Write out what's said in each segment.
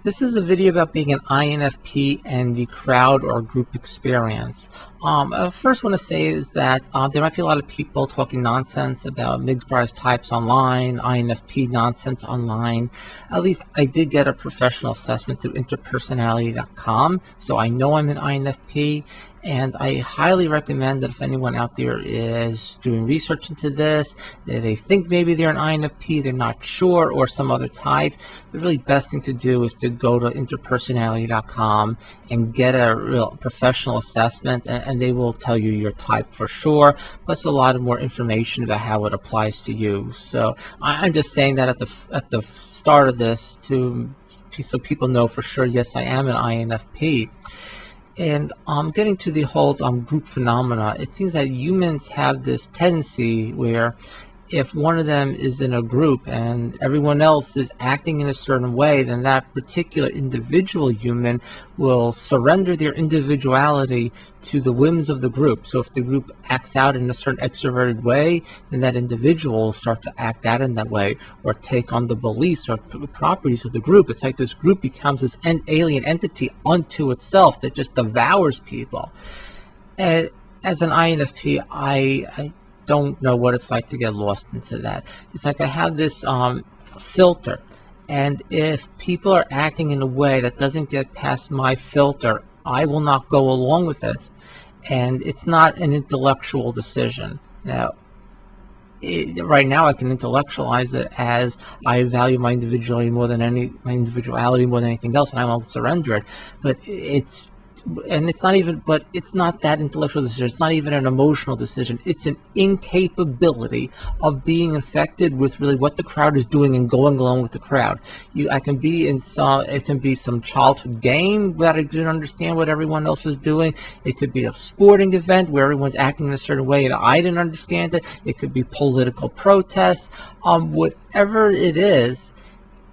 This is a video about being an INFP and the crowd or group experience. I first want to say is that there might be a lot of people talking nonsense about Mig's types online, INFP nonsense online. At least I did get a professional assessment through interpersonality.com, so I know I'm an INFP. And I highly recommend that if anyone out there is doing research into this, they think maybe they're an INFP, they're not sure, or some other type, the really best thing to do is to go to interpersonality.com and get a real professional assessment, and they will tell you your type for sure, plus a lot of more information about how it applies to you. So I'm just saying that at the start of this so people know for sure, yes, I am an INFP. And getting to the whole group phenomena, it seems that humans have this tendency where if one of them is in a group and everyone else is acting in a certain way, then that particular individual human will surrender their individuality to the whims of the group. So if the group acts out in a certain extroverted way, then that individual will start to act out in that way or take on the beliefs or properties of the group. It's like this group becomes this alien entity unto itself that just devours people. And as an INFP, I don't know what it's like to get lost into that. It's like I have this filter, and if people are acting in a way that doesn't get past my filter, I will not go along with it. And it's not an intellectual decision. Now, right now I can intellectualize it as I value my individuality more than anything else, and I won't surrender it. But it's not that intellectual decision. It's not even an emotional decision. It's an incapability of being infected with really what the crowd is doing and going along with the crowd. It can be some childhood game that I didn't understand what everyone else was doing. It could be a sporting event where everyone's acting in a certain way and I didn't understand it. It could be political protests. Whatever it is,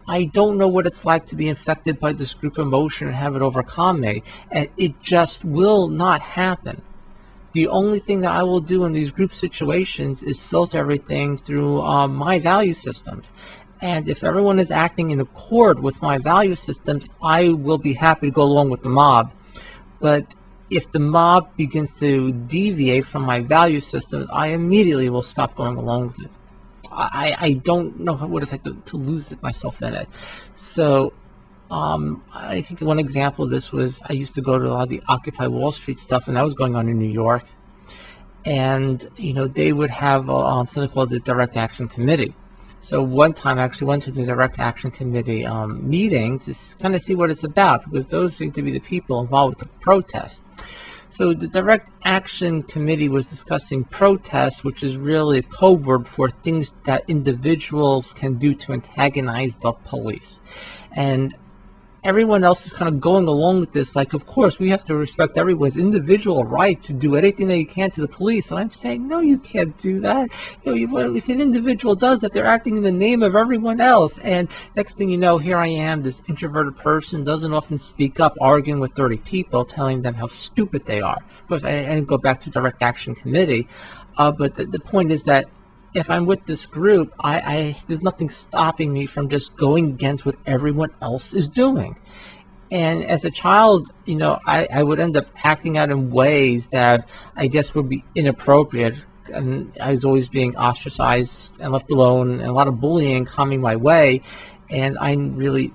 I don't know what it's like to be infected by this group emotion and have it overcome me, and it just will not happen. The only thing that I will do in these group situations is filter everything through my value systems. And if everyone is acting in accord with my value systems, I will be happy to go along with the mob. But if the mob begins to deviate from my value systems, I immediately will stop going along with it. I don't know what it's like to lose myself in it. So I think one example of this was I used to go to a lot of the Occupy Wall Street stuff, and that was going on in New York. And they would have something called the Direct Action Committee. So one time I actually went to the Direct Action Committee meeting to kind of see what it's about, because those seem to be the people involved with the protest. So the Direct Action Committee was discussing protest, which is really a code word for things that individuals can do to antagonize the police. And everyone else is kind of going along with this, like, of course, we have to respect everyone's individual right to do anything they can to the police. And I'm saying, no, you can't do that. If an individual does that, they're acting in the name of everyone else. And next thing you know, here I am, this introverted person, doesn't often speak up, arguing with 30 people, telling them how stupid they are. Of course, I didn't go back to Direct Action Committee, but the point is that if I'm with this group, there's nothing stopping me from just going against what everyone else is doing. And as a child, I would end up acting out in ways that I guess would be inappropriate. And I was always being ostracized and left alone, and a lot of bullying coming my way. And I really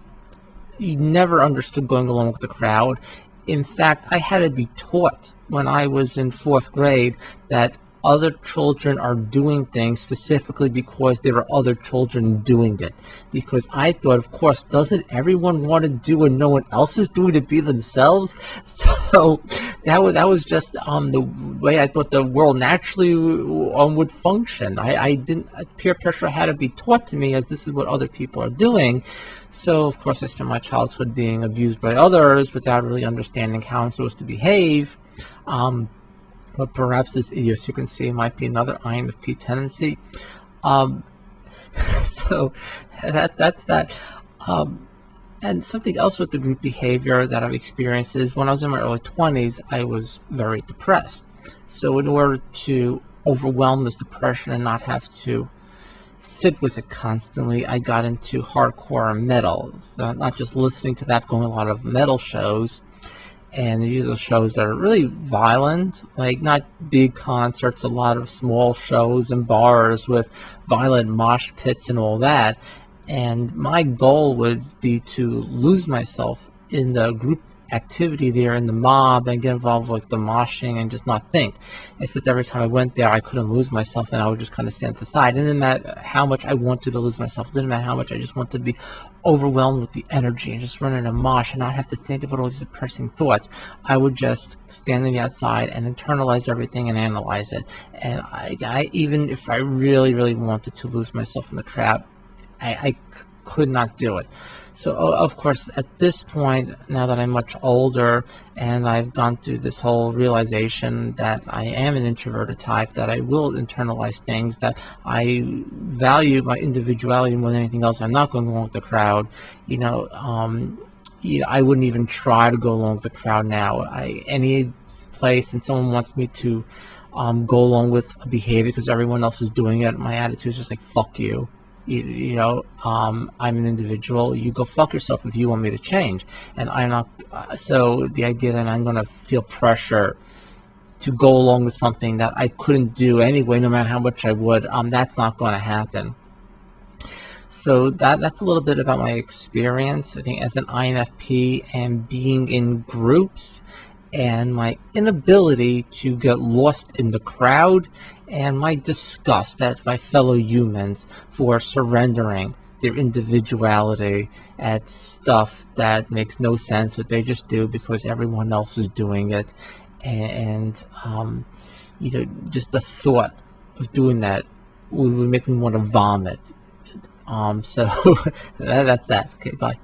never understood going along with the crowd. In fact, I had to be taught when I was in 4th grade that other children are doing things specifically because there are other children doing it. Because I thought, of course, doesn't everyone want to do what no one else is doing to be themselves? So that was just the way I thought the world naturally would function. I didn't, peer pressure had to be taught to me as this is what other people are doing. So of course I spent my childhood being abused by others without really understanding how I'm supposed to behave. But perhaps this idiosyncrasy might be another INFP tendency. So that's that. And something else with the group behavior that I've experienced is when I was in my early 20s, I was very depressed. So in order to overwhelm this depression and not have to sit with it constantly, I got into hardcore metal, not just listening to that, going to a lot of metal shows. And these are shows that are really violent, like not big concerts, a lot of small shows and bars with violent mosh pits and all that. And my goal would be to lose myself in the group activity there in the mob and get involved with the moshing and just not think. Except every time I went there, I couldn't lose myself, and I would just kind of stand to the side. It didn't matter how much I wanted to lose myself. It didn't matter how much I just wanted to be overwhelmed with the energy and just run in a mosh and not have to think about all these depressing thoughts. I would just stand on the outside and internalize everything and analyze it. And I even if I really, really wanted to lose myself in the crowd, I could not do it. So, of course, at this point, now that I'm much older and I've gone through this whole realization that I am an introverted type, that I will internalize things, that I value my individuality more than anything else, I'm not going along with the crowd. I wouldn't even try to go along with the crowd now. Any place and someone wants me to go along with a behavior because everyone else is doing it, my attitude is just like, fuck you. I'm an individual. You go fuck yourself if you want me to change. And I'm not. So the idea that I'm going to feel pressure to go along with something that I couldn't do anyway, no matter how much I would, that's not going to happen. So that's a little bit about my experience, I think, as an INFP and being in groups, and my inability to get lost in the crowd, and my disgust at my fellow humans for surrendering their individuality at stuff that makes no sense, but they just do because everyone else is doing it. And just the thought of doing that would make me want to vomit. So that's that. Okay, bye.